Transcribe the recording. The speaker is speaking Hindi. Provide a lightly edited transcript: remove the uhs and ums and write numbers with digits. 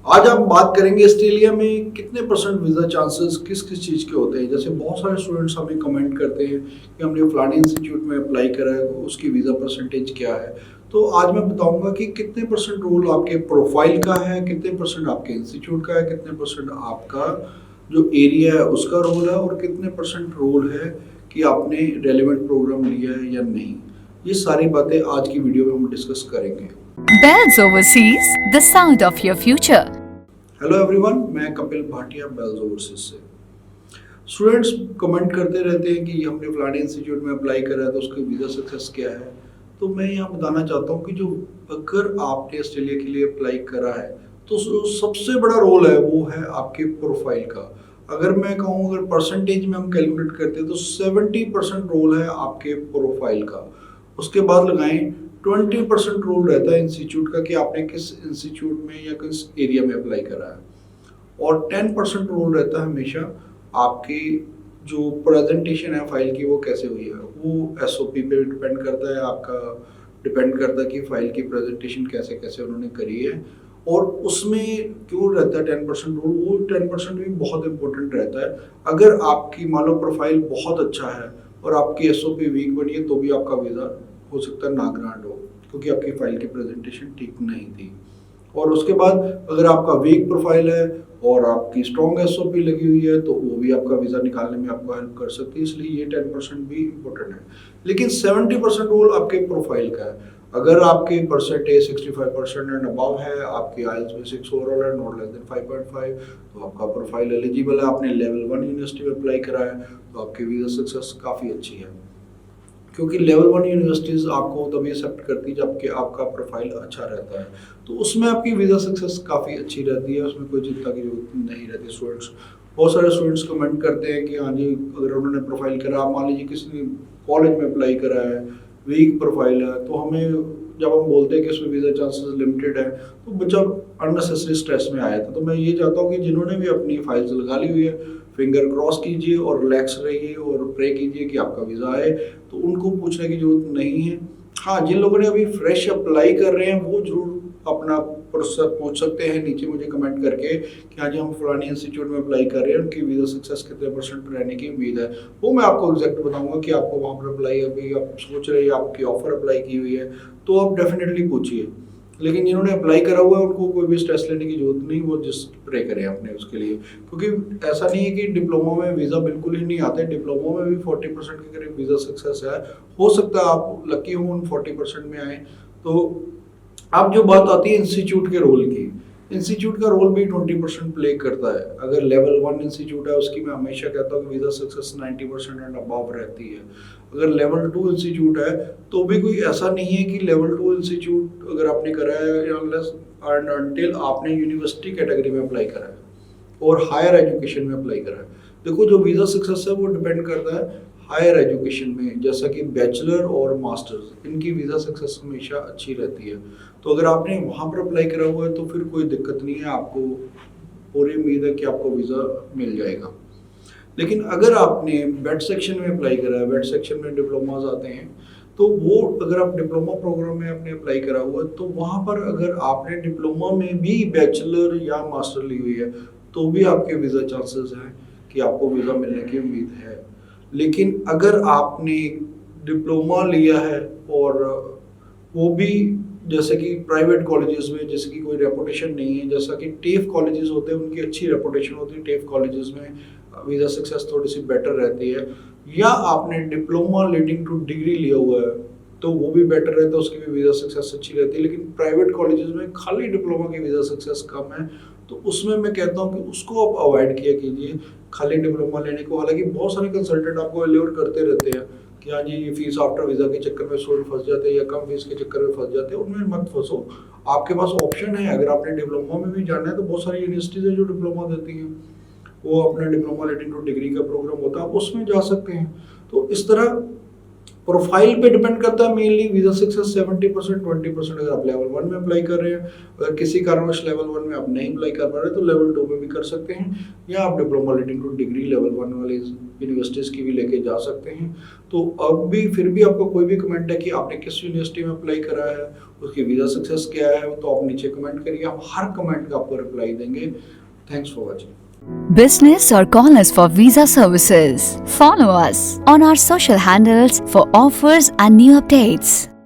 आज हम बात करेंगे ऑस्ट्रेलिया में कितने परसेंट वीज़ा चांसेस किस किस चीज़ के होते हैं। जैसे बहुत सारे स्टूडेंट्स हमें कमेंट करते हैं कि हमने फलाने इंस्टीट्यूट में अप्लाई करा है, उसकी वीज़ा परसेंटेज क्या है। तो आज मैं बताऊंगा कि कितने परसेंट रोल आपके प्रोफाइल का है, कितने परसेंट आपके इंस्टीट्यूट का है, कितने परसेंट आपका जो एरिया है उसका रोल है, और कितने परसेंट रोल है कि आपने रेलिवेंट प्रोग्राम लिया है या नहीं। ये सारी बातें आज की वीडियो में हम डिस्कस करेंगे। Bells Overseas, the sound of your future. Hello everyone, मैं कपिल भाटिया बेल्स ओवरसीज से। स्टूडेंट्स कमेंट करते रहते हैं कि हमने फलाने इंस्टीट्यूट में अप्लाई करा है तो उसकी वीज़ा सक्सेस क्या है। तो मैं यहाँ बताना चाहता हूँ कि जो अगर आपने ऑस्ट्रेलिया के लिए अप्लाई करा है तो सबसे बड़ा रोल है वो है आपके प्रोफाइल का। अगर मैं कहूँ, अगर परसेंटेज में हम कैलकुलेट करते हैं तो 70% रोल है आपके प्रोफाइल का। उसके बाद लगाएं 20% रोल रहता है इंस्टीट्यूट का कि आपने किस इंस्टीट्यूट में या किस एरिया में अप्लाई करा है, और 10% रोल रहता है हमेशा आपकी जो प्रेजेंटेशन है फाइल की वो कैसे हुई है। वो एसओपी पे डिपेंड करता है, आपका डिपेंड करता है कि फाइल की प्रेजेंटेशन कैसे कैसे उन्होंने करी है। और उसमें क्यों रहता है 10% रोल, वो 10% भी बहुत इंपॉर्टेंट रहता है। अगर आपकी मान लो प्रोफाइल बहुत अच्छा है और आपकी एसओपी वीक बनी है तो भी आपका वीज़ा हो सकता है ना ग्रांट हो, क्योंकि आपकी फाइल की प्रेजेंटेशन ठीक नहीं थी। और उसके बाद अगर आपका वीक प्रोफाइल है और आपकी स्ट्रॉन्ग एसओपी लगी हुई है तो वो भी आपका वीज़ा निकालने में आपको हेल्प कर सकती है, इसलिए ये 10% भी इम्पोर्टेंट है। लेकिन 70% रोल आपके प्रोफाइल का है। अगर आपकी परसेंटेज 65% एंड अबव है, आपकी आइल्स में 6 ओवरऑल है, नॉट लेस देन 5.5, तो आपका प्रोफाइल एलिजिबल है, आपने लेवल 1 यूनिवर्सिटी में अप्लाई करा है तो आपकी वीज़ा सक्सेस काफ़ी अच्छी है। क्योंकि लेवल 1 यूनिवर्सिटीज़ आपको तभी एक्सेप्ट करती है जबकि आपका प्रोफाइल अच्छा रहता है, तो उसमें आपकी वीज़ा सक्सेस काफ़ी अच्छी रहती है, उसमें कोई चिंता की जरूरत नहीं रहती। स्टूडेंट्स, बहुत सारे स्टूडेंट्स कमेंट करते हैं कि हाँ जी, अगर उन्होंने प्रोफाइल करा, मान लीजिए किसी ने कॉलेज में अप्लाई करा है, वीक प्रोफाइल है, तो हमें जब हम बोलते हैं कि इसमें वीज़ा चांसेस लिमिटेड है तो बच्चा अननेसेसरी स्ट्रेस में आया था। तो मैं ये चाहता हूँ कि जिन्होंने भी अपनी फाइल्स लगा ली हुई है, फिंगर क्रॉस कीजिए और रिलैक्स रहिए और प्रे कीजिए कि आपका वीज़ा आए। तो उनको पूछने की जरूरत नहीं है। हाँ, जिन लोगों ने अभी फ्रेश अप्लाई कर रहे हैं वो जरूर अपना प्रोसेस पूछ सकते हैं नीचे मुझे कमेंट करके कि हाँ जी, हम फलानी इंस्टीट्यूट में अप्लाई कर रहे हैं, उनकी वीज़ा सक्सेस कितने परसेंट रहने की उम्मीद है। वो मैं आपको एग्जैक्ट बताऊंगा कि आपको वहाँ पर अप्लाई, अभी आप सोच रहे हैं आपकी ऑफर अप्लाई की हुई है तो आप डेफिनेटली पूछिए। लेकिन जिन्होंने अप्लाई करा हुआ है उनको कोई भी स्ट्रेस लेने की जरूरत नहीं, वो जस्ट प्रे करें अपने उसके लिए। क्योंकि ऐसा नहीं है कि डिप्लोमा में वीज़ा बिल्कुल ही नहीं आते, डिप्लोमा में भी 40% के करीब वीज़ा सक्सेस है। हो सकता है आप लकी हो उन 40% में आए। तो अब जो बात आती है इंस्टीट्यूट के रोल की, इंस्टीट्यूट का रोल भी 20% प्ले करता है। अगर लेवल 1 इंस्टीट्यूट है उसकी मैं हमेशा कहता हूँ कि वीज़ा सक्सेस 90% एंड अबव रहती है। अगर लेवल 2 इंस्टीट्यूट है तो भी कोई ऐसा नहीं है कि लेवल 2 इंस्टीट्यूट अगर आपने करा है अनलेस एंड अनटिल आपने यूनिवर्सिटी कैटेगरी में अप्लाई करा है और हायर एजुकेशन में अप्लाई करा है। देखो, जो वीज़ा सक्सेस है वो डिपेंड करता है हायर एजुकेशन में, जैसा कि बैचलर और मास्टर्स, इनकी वीज़ा सक्सेस हमेशा अच्छी रहती है। तो अगर आपने वहाँ पर अप्लाई करा हुआ है तो फिर कोई दिक्कत नहीं है, आपको पूरी उम्मीद है कि आपको वीज़ा मिल जाएगा। लेकिन अगर आपने बेड सेक्शन में अप्लाई करा है, बेड सेक्शन में डिप्लोमास आते हैं, तो वो अगर आप डिप्लोमा प्रोग्राम में आपने अप्लाई करा हुआ है तो वहाँ पर अगर आपने डिप्लोमा में भी बैचलर या मास्टर ली हुई है तो भी आपके वीज़ा चांसेस हैं कि आपको वीज़ा मिलने की उम्मीद है। लेकिन अगर आपने डिप्लोमा लिया है और वो भी जैसे कि प्राइवेट कॉलेजेस में, जैसे कि कोई रेपुटेशन नहीं है, जैसा कि टेफ कॉलेजेस होते हैं उनकी अच्छी रेपुटेशन होती है, टेफ कॉलेजेस में वीज़ा सक्सेस थोड़ी सी बेटर रहती है, या आपने डिप्लोमा लीडिंग टू डिग्री लिया हुआ है तो वो भी बेटर रहता है, उसकी भी वीज़ा सक्सेस अच्छी रहती है। लेकिन प्राइवेट कॉलेजेस में खाली डिप्लोमा की वीज़ा सक्सेस कम है, तो उसमें मैं कहता हूँ कि उसको आप अवॉइड किया कीजिए खाली डिप्लोमा लेने को। हालांकि बहुत सारे कंसल्टेंट आपको एल्योर करते रहते हैं कि हाँ जी, ये फीस आफ्टर वीज़ा के चक्कर में स्टूडेंट फंस जाते हैं या कम फीस के चक्कर में फंस जाते हैं, उनमें मत फंसो। आपके पास ऑप्शन है, अगर आपने डिप्लोमा में भी जाना है तो बहुत सारी यूनिवर्सिटीज़ है जो डिप्लोमा देती हैं, वो अपना डिप्लोमा लीडिंग टू डिग्री का प्रोग्राम होता है, आप उसमें जा सकते हैं। तो इस तरह प्रोफाइल पे डिपेंड करता है मेनली वीजा सक्सेस 70%, 20% अगर आप लेवल 1 में अप्लाई कर रहे हैं। अगर किसी कारणवश लेवल 1 में आप नहीं अप्लाई कर पा रहे तो लेवल 2 में भी कर सकते हैं, या आप diploma leading two degree level 1 वाले यूनिवर्सिटीज़ की भी लेके जा सकते हैं। तो अब भी फिर भी आपका कोई भी कमेंट है कि आपने किस यूनिवर्सिटी में अप्लाई करा है, उसकी वीजा सक्सेस क्या है, तो आप नीचे कमेंट करिए, हम हर कमेंट का आपको रिप्लाई देंगे। Thanks for watching. Business or call us for visa services. Follow us on our social handles for offers and new updates.